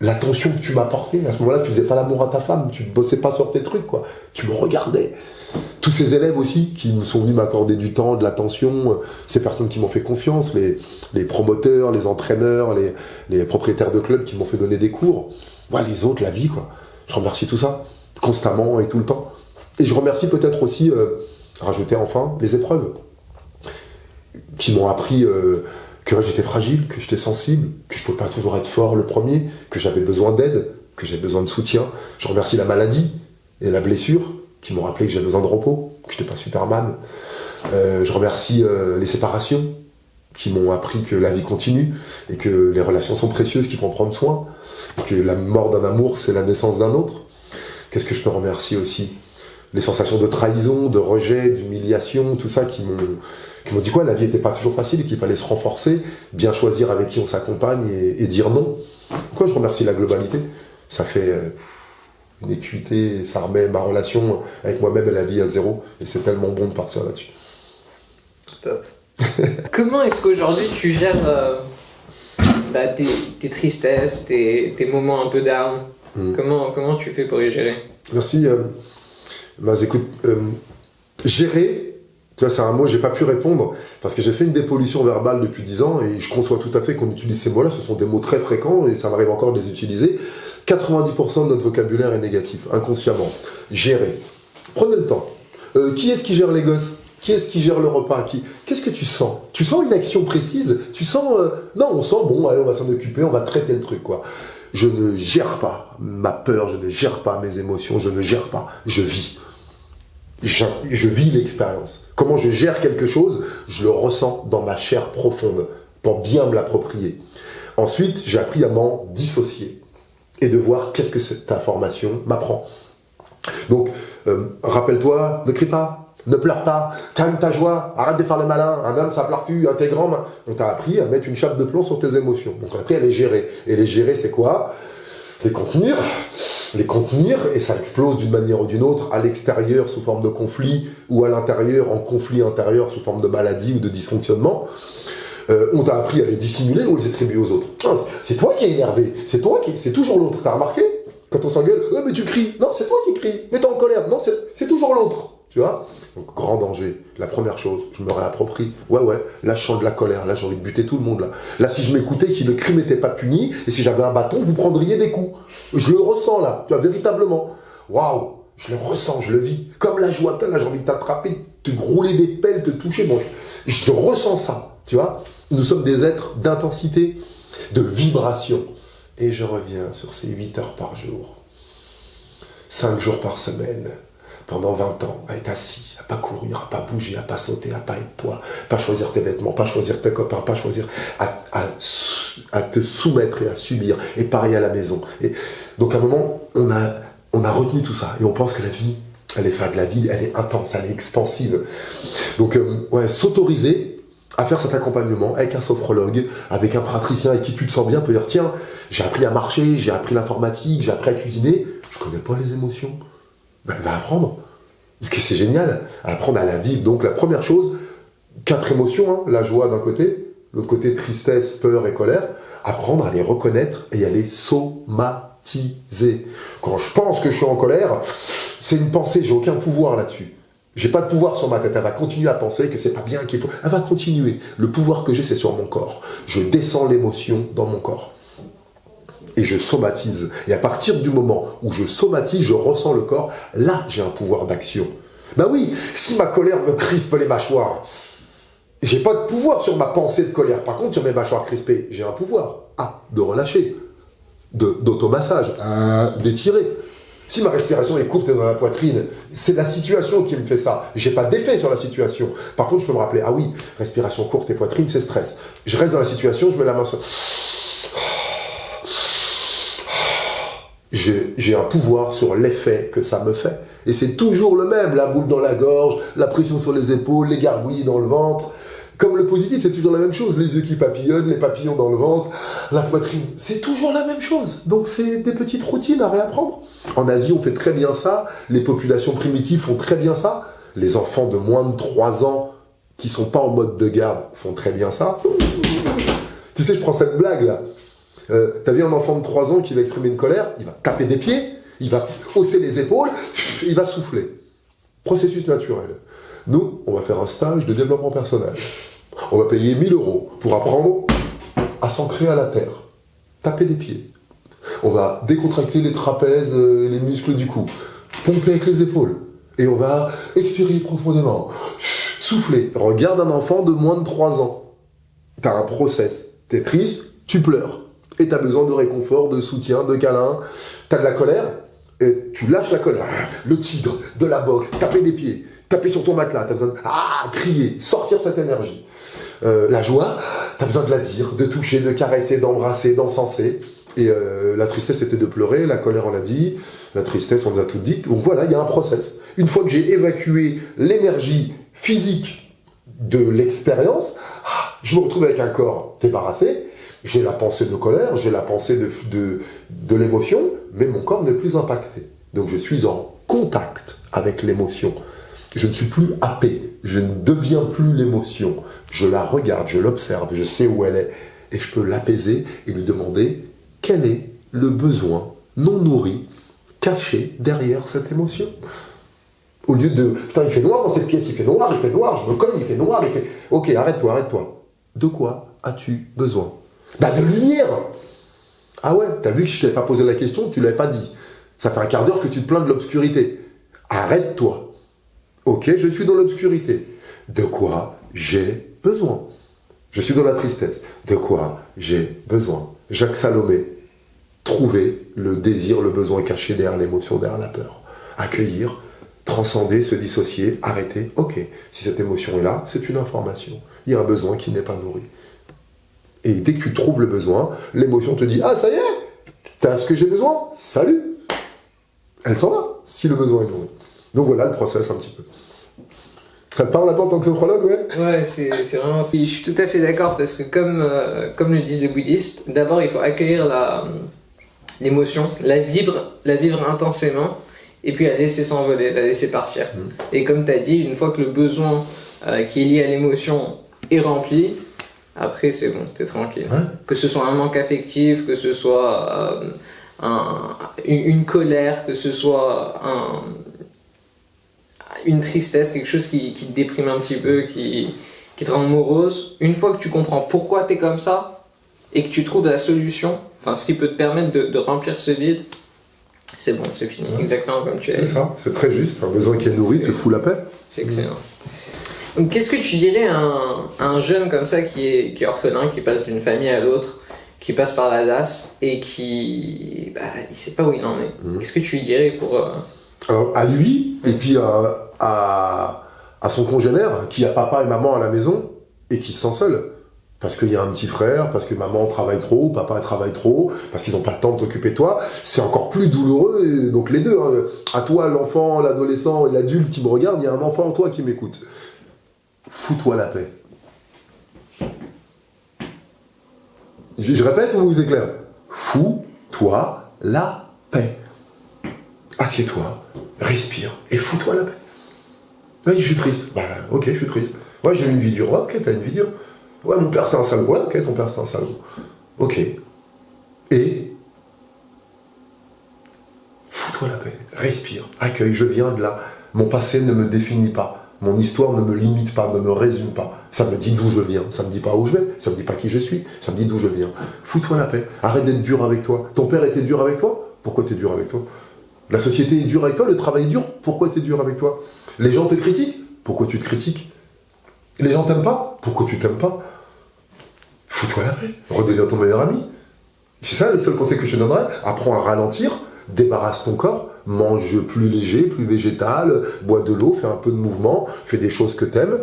L'attention que tu m'as portée, à ce moment-là, tu faisais pas l'amour à ta femme, tu bossais pas sur tes trucs, quoi. Tu me regardais. Tous ces élèves aussi qui sont venus m'accorder du temps, de l'attention, ces personnes qui m'ont fait confiance, les promoteurs, les entraîneurs, les propriétaires de clubs qui m'ont fait donner des cours. Moi, les autres, la vie, quoi. Je remercie tout ça, constamment et tout le temps. Et je remercie peut-être aussi, rajouter enfin, les épreuves qui m'ont appris que j'étais fragile, que j'étais sensible, que je ne pouvais pas toujours être fort le premier, que j'avais besoin d'aide, que j'avais besoin de soutien. Je remercie la maladie et la blessure qui m'ont rappelé que j'avais besoin de repos, que je n'étais pas Superman. Je remercie les séparations qui m'ont appris que la vie continue et que les relations sont précieuses, qu'il faut en prendre soin, et que la mort d'un amour, c'est la naissance d'un autre. Qu'est-ce que je peux remercier aussi? Les sensations de trahison, de rejet, d'humiliation, tout ça qui m'ont dit quoi, la vie n'était pas toujours facile et qu'il fallait se renforcer, bien choisir avec qui on s'accompagne et dire non. Pourquoi je remercie la globalité? Ça fait une équité, ça remet ma relation avec moi-même et la vie à zéro, et c'est tellement bon de partir là-dessus. Top. Comment est-ce qu'aujourd'hui tu gères tes tristesses, tes moments un peu down? Comment tu fais pour les gérer? Merci. Écoute, gérer, tu vois, c'est un mot, j'ai pas pu répondre, parce que j'ai fait une dépollution verbale depuis 10 ans, et je conçois tout à fait qu'on utilise ces mots-là, ce sont des mots très fréquents, et ça m'arrive encore de les utiliser. 90% de notre vocabulaire est négatif, inconsciemment. Gérer. Prenez le temps. Qui est-ce qui gère les gosses? Qui est-ce qui gère le repas? Qu'est-ce que tu sens? Tu sens une action précise? Tu sens... non, on sent, bon, allez, on va s'en occuper, on va traiter le truc, quoi. Je ne gère pas ma peur, je ne gère pas mes émotions, je ne gère pas, je vis. Je vis l'expérience. Comment je gère quelque chose, je le ressens dans ma chair profonde pour bien me l'approprier. Ensuite, j'ai appris à m'en dissocier et de voir qu'est-ce que cette information m'apprend. Donc, rappelle-toi, ne crie pas, ne pleure pas, calme ta joie, arrête de faire le malin, un homme ça pleure plus, t'es grand. On t'a appris à mettre une chape de plomb sur tes émotions. Donc on a appris à les gérer. Et les gérer, c'est quoi ? Les contenir, et ça explose d'une manière ou d'une autre, à l'extérieur sous forme de conflit, ou à l'intérieur en conflit intérieur sous forme de maladie ou de dysfonctionnement. On t'a appris à les dissimuler ou les attribuer aux autres. Ah, c'est toi qui es énervé, c'est toujours l'autre. T'as remarqué ? Quand on s'engueule, mais tu cries. Non, c'est toi qui cries. Mais t'es en colère. Non, c'est toujours l'autre. Tu vois ? Donc, grand danger. La première chose, je me réapproprie. Ouais, là, je sens de la colère. Là, j'ai envie de buter tout le monde. Là, si je m'écoutais, si le crime n'était pas puni, et si j'avais un bâton, vous prendriez des coups. Je le ressens, là. Tu vois, véritablement. Waouh ! Je le ressens, je le vis. Comme la joie. Là, j'ai envie de t'attraper, te rouler des pelles, te toucher. Bon, je ressens ça. Tu vois ? Nous sommes des êtres d'intensité, de vibration. Et je reviens sur ces 8 heures par jour. 5 jours par semaine. Pendant 20 ans, à être assis, à pas courir, à pas bouger, à pas sauter, à pas être toi, pas choisir tes vêtements, pas choisir tes copains, pas choisir à te soumettre et à subir, et pareil à la maison. Et donc à un moment, on a retenu tout ça, et on pense que la vie, elle est fade, la vie, elle est intense, elle est expansive. Donc s'autoriser à faire cet accompagnement avec un sophrologue, avec un praticien avec qui tu te sens bien, peut dire tiens, j'ai appris à marcher, j'ai appris l'informatique, j'ai appris à cuisiner, je connais pas les émotions. Ben, va apprendre. Parce que c'est génial, apprendre à la vivre. Donc la première chose, 4 émotions, la joie d'un côté, l'autre côté tristesse, peur et colère, apprendre à les reconnaître et à les somatiser. Quand je pense que je suis en colère, c'est une pensée, j'ai aucun pouvoir là-dessus. J'ai pas de pouvoir sur ma tête, elle va continuer à penser que c'est pas bien, qu'il faut... Elle va continuer. Le pouvoir que j'ai, c'est sur mon corps. Je descends l'émotion dans mon corps. Et je somatise. Et à partir du moment où je somatise, je ressens le corps, là, j'ai un pouvoir d'action. Ben oui, si ma colère me crispe les mâchoires, j'ai pas de pouvoir sur ma pensée de colère. Par contre, sur mes mâchoires crispées, j'ai un pouvoir. De relâcher, d'automassage, d'étirer. Si ma respiration est courte et dans la poitrine, c'est la situation qui me fait ça. J'ai pas d'effet sur la situation. Par contre, je peux me rappeler, oui, respiration courte et poitrine, c'est stress. Je reste dans la situation, je mets la main sur... J'ai un pouvoir sur l'effet que ça me fait. Et c'est toujours le même, la boule dans la gorge, la pression sur les épaules, les gargouillis dans le ventre. Comme le positif, c'est toujours la même chose. Les yeux qui papillonnent, les papillons dans le ventre, la poitrine. C'est toujours la même chose. Donc c'est des petites routines à réapprendre. En Asie, on fait très bien ça. Les populations primitives font très bien ça. Les enfants de moins de 3 ans qui sont pas en mode de garde font très bien ça. Tu sais, je prends cette blague là. T'as vu un enfant de 3 ans qui va exprimer une colère, il va taper des pieds, il va hausser les épaules, il va souffler. Processus naturel. Nous, on va faire un stage de développement personnel. On va payer 1 000 € pour apprendre à s'ancrer à la terre. Taper des pieds. On va décontracter les trapèzes, les muscles du cou. Pomper avec les épaules. Et on va expirer profondément. Souffler. Regarde un enfant de moins de 3 ans. T'as un process. T'es triste, tu pleures. Et t'as besoin de réconfort, de soutien, de câlin. T'as de la colère, et tu lâches la colère. Le tigre, de la boxe, taper des pieds, taper sur ton matelas, t'as besoin de crier, sortir cette énergie. La joie, t'as besoin de la dire, de toucher, de caresser, d'embrasser, d'encenser. Et la tristesse, c'était de pleurer, la colère, on l'a dit, la tristesse, on l'a tout dit. Donc voilà, il y a un process. Une fois que j'ai évacué l'énergie physique de l'expérience, je me retrouve avec un corps débarrassé. J'ai la pensée de colère, j'ai la pensée de l'émotion, mais mon corps n'est plus impacté. Donc je suis en contact avec l'émotion. Je ne suis plus happé, je ne deviens plus l'émotion. Je la regarde, je l'observe, je sais où elle est, et je peux l'apaiser et lui demander quel est le besoin non nourri caché derrière cette émotion. Au lieu de « Putain, il fait noir dans cette pièce, il fait noir, je me cogne, il fait noir, il fait... » Ok, arrête-toi. De quoi as-tu besoin ? De lumière. Ah ouais, t'as vu que je t'avais pas posé la question, tu l'avais pas dit. Ça fait un quart d'heure que tu te plains de l'obscurité. Arrête-toi. Ok, je suis dans l'obscurité. De quoi j'ai besoin ? Je suis dans la tristesse. De quoi j'ai besoin ? Jacques Salomé. trouver le désir, le besoin caché derrière l'émotion, derrière la peur. Accueillir, transcender, se dissocier, arrêter. Ok, si cette émotion est là, c'est une information. Il y a un besoin qui n'est pas nourri. Et dès que tu trouves le besoin, l'émotion te dit « Ah, ça y est, t'as ce que j'ai besoin, salut !» Elle s'en va, si le besoin est nourri. Donc voilà le process un petit peu. Ça te parle là en tant que sophrologue, ouais? Ouais, c'est vraiment... Je suis tout à fait d'accord, parce que comme le disent les bouddhistes, d'abord il faut accueillir l'émotion, la vivre intensément, et puis la laisser s'envoler, la laisser partir. Et comme tu as dit, une fois que le besoin qui est lié à l'émotion est rempli, après c'est bon, t'es tranquille. Ouais. Que ce soit un manque affectif, que ce soit une colère, que ce soit une tristesse, quelque chose qui te déprime un petit peu, qui te rend morose, une fois que tu comprends pourquoi t'es comme ça, et que tu trouves la solution, enfin ce qui peut te permettre de remplir ce vide, c'est bon, c'est fini, exactement comme tu as dit. C'est ça, c'est très juste. Un besoin qui est nourri te fout la paix. C'est excellent. Donc qu'est-ce que tu dirais à un jeune comme ça qui est orphelin, qui passe d'une famille à l'autre, qui passe par la DAS et qui il sait pas où il en est. Qu'est-ce que tu lui dirais pour... Alors à lui, et puis à son congénère, qui a papa et maman à la maison, et qui se sent seul. Parce qu'il y a un petit frère, parce que maman travaille trop, papa travaille trop, parce qu'ils n'ont pas le temps de t'occuper de toi, c'est encore plus douloureux, et donc les deux, hein. À toi, l'enfant, l'adolescent et l'adulte qui me regarde, il y a un enfant en toi qui m'écoute. Fous-toi la paix. Je répète ou vous éclaire? Fous-toi la paix. Assieds-toi, respire, et fous-toi la paix. Ouais, je suis triste. Bah, ok, je suis triste. Ouais, j'ai une vie dure. Ouais, ok, t'as une vie dure. Ouais, mon père c'était un salaud. Ouais, ok, ton père c'était un salaud. Ok. Et fous-toi la paix. Respire. Accueille. Je viens de là. Mon passé ne me définit pas. Mon histoire ne me limite pas, ne me résume pas. Ça me dit d'où je viens. Ça me dit pas où je vais. Ça me dit pas qui je suis. Ça me dit d'où je viens. Fous-toi la paix. Arrête d'être dur avec toi. Ton père était dur avec toi? Pourquoi t'es dur avec toi? La société est dure avec toi. Le travail est dur. Pourquoi t'es dur avec toi? Les gens te critiquent. Pourquoi tu te critiques? Les gens t'aiment pas? Pourquoi tu t'aimes pas? Fous-toi la paix, redeviens ton meilleur ami. C'est ça le seul conseil que je te donnerais. Apprends à ralentir, débarrasse ton corps, mange plus léger, plus végétal, bois de l'eau, fais un peu de mouvement, fais des choses que t'aimes,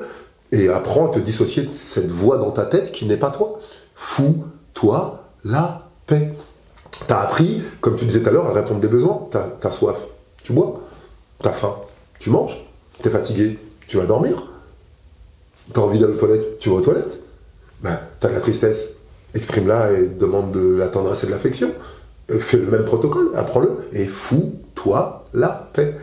et apprends à te dissocier de cette voix dans ta tête qui n'est pas toi. Fous-toi la paix. T'as appris, comme tu disais tout à l'heure, à répondre des besoins. T'as soif, tu bois. T'as faim, tu manges. T'es fatigué, tu vas dormir. T'as envie d'aller aux toilettes, tu vas aux toilettes. Ben, t'as de la tristesse, exprime-la et demande de la tendresse et de l'affection. Fais le même protocole, apprends-le, et fous-toi la paix.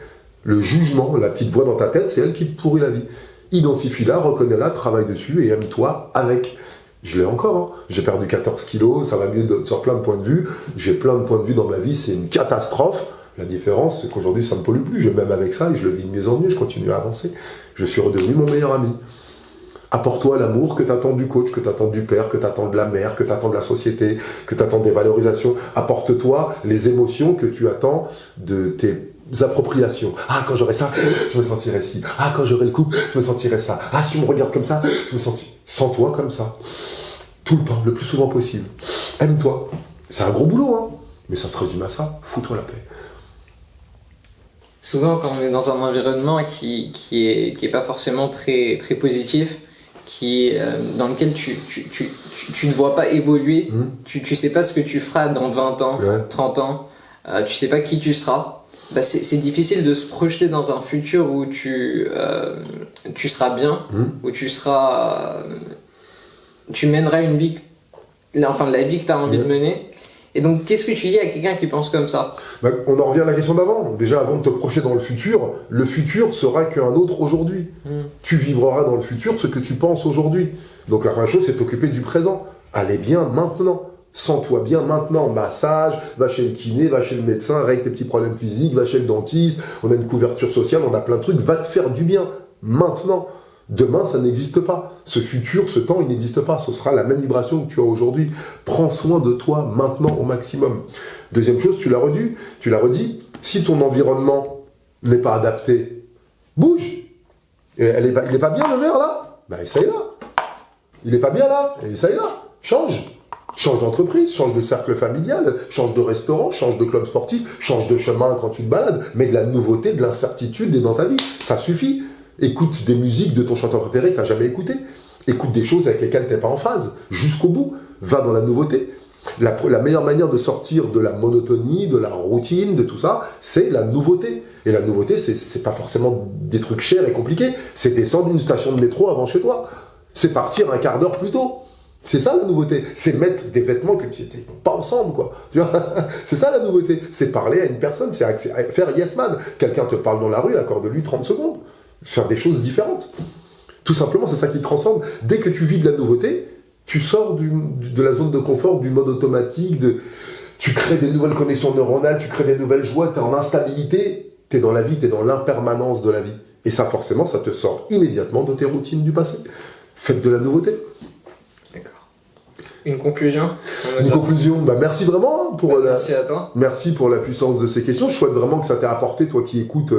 Le jugement, la petite voix dans ta tête, c'est elle qui te pourrit la vie. Identifie-la, reconnais-la, travaille dessus et aime-toi avec. Je l'ai encore, hein. J'ai perdu 14 kilos, ça va mieux sur plein de points de vue. J'ai plein de points de vue dans ma vie, c'est une catastrophe. La différence, c'est qu'aujourd'hui, ça ne me pollue plus. Même avec ça, et je le vis de mieux en mieux, je continue à avancer. Je suis redevenu mon meilleur ami. Apporte-toi l'amour que t'attends du coach, que t'attends du père, que t'attends de la mère, que t'attends de la société, que t'attends des valorisations. Apporte-toi les émotions que tu attends de tes appropriations. Ah, quand j'aurai ça, je me sentirai ci. Ah, quand j'aurai le couple, je me sentirai ça. Ah, si on me regarde comme ça, je me sentirai... Sens-toi comme ça. Tout le temps, le plus souvent possible. Aime-toi. C'est un gros boulot, hein. Mais ça se résume à ça. Fous-toi la paix. Souvent, quand on est dans un environnement qui est pas forcément très, très positif, dans lequel tu ne vois pas évoluer, tu sais pas ce que tu feras dans 20 ans, 30 ans, tu sais pas qui tu seras, bah c'est difficile de se projeter dans un futur où tu seras bien, où tu mèneras une vie, la vie que tu as envie de mener. Et donc, qu'est-ce que tu dis à quelqu'un qui pense comme ça? Ben, on en revient à la question d'avant. Déjà, avant de te projeter dans le futur sera qu'un autre aujourd'hui. Tu vivras dans le futur ce que tu penses aujourd'hui. Donc la première chose, c'est t'occuper du présent. Allez bien maintenant. Sens-toi bien maintenant. Massage, va chez le kiné, va chez le médecin, règle tes petits problèmes physiques, va chez le dentiste, on a une couverture sociale, on a plein de trucs. Va te faire du bien maintenant. Demain, ça n'existe pas. Ce futur, ce temps, il n'existe pas. Ce sera la même vibration que tu as aujourd'hui. Prends soin de toi maintenant au maximum. Deuxième chose, tu l'as redit, si ton environnement n'est pas adapté, bouge. Il n'est pas bien le verre là? Ben essaye là. Il n'est pas bien là? Essaye là. Change. Change d'entreprise, change de cercle familial, change de restaurant, change de club sportif, change de chemin quand tu te balades. Mais de la nouveauté, de l'incertitude est dans ta vie. Ça suffit. Écoute des musiques de ton chanteur préféré que tu n'as jamais écouté. Écoute des choses avec lesquelles tu n'es pas en phase. Jusqu'au bout. Va dans la nouveauté. La meilleure manière de sortir de la monotonie, de la routine, de tout ça, c'est la nouveauté. Et la nouveauté, c'est pas forcément des trucs chers et compliqués. C'est descendre une station de métro avant chez toi. C'est partir un quart d'heure plus tôt. C'est ça la nouveauté. C'est mettre des vêtements que tu ne vont pas ensemble, quoi. Tu vois, c'est ça la nouveauté. C'est parler à une personne, c'est faire yes man. Quelqu'un te parle dans la rue, accorde-lui 30 secondes. Faire des choses différentes. Tout simplement, c'est ça qui te transcende. Dès que tu vis de la nouveauté, tu sors de la zone de confort, du mode automatique, tu crées des nouvelles connexions neuronales, tu crées des nouvelles joies, tu es en instabilité, tu es dans la vie, tu es dans l'impermanence de la vie. Et ça, forcément, ça te sort immédiatement de tes routines du passé. Faites de la nouveauté. D'accord. Une conclusion? Une conclusion, merci vraiment merci à toi. Merci pour la puissance de ces questions. Je souhaite vraiment que ça t'ait apporté, toi qui écoutes,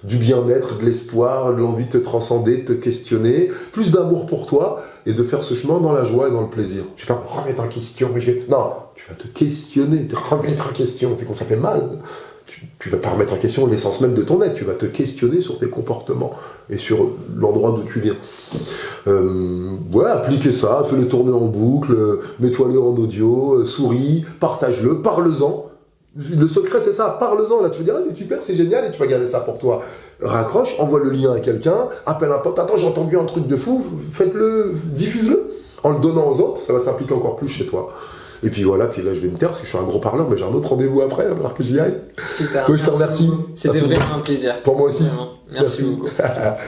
du bien-être, de l'espoir, de l'envie de te transcender, de te questionner, plus d'amour pour toi et de faire ce chemin dans la joie et dans le plaisir. Je vais pas me remettre en question, non, tu vas te questionner, te remettre en question, ça fait mal. Tu vas pas remettre en question l'essence même de ton être, tu vas te questionner sur tes comportements et sur l'endroit d'où tu viens. Appliquez ça, fais-le tourner en boucle, mets-toi-le en audio, souris, partage-le, parle-en. Le secret, c'est ça, parle-en. Là, tu vas dire, c'est super, c'est génial, et tu vas garder ça pour toi. Raccroche, envoie le lien à quelqu'un, appelle un pote, attends, j'ai entendu un truc de fou, faites-le, diffuse-le. En le donnant aux autres, ça va s'impliquer encore plus chez toi. Et puis voilà, puis là je vais me taire parce que je suis un gros parleur, mais j'ai un autre rendez-vous après, alors que j'y aille. Super. Je te remercie. C'était vraiment un plaisir. Pour moi aussi. Vraiment. Merci beaucoup.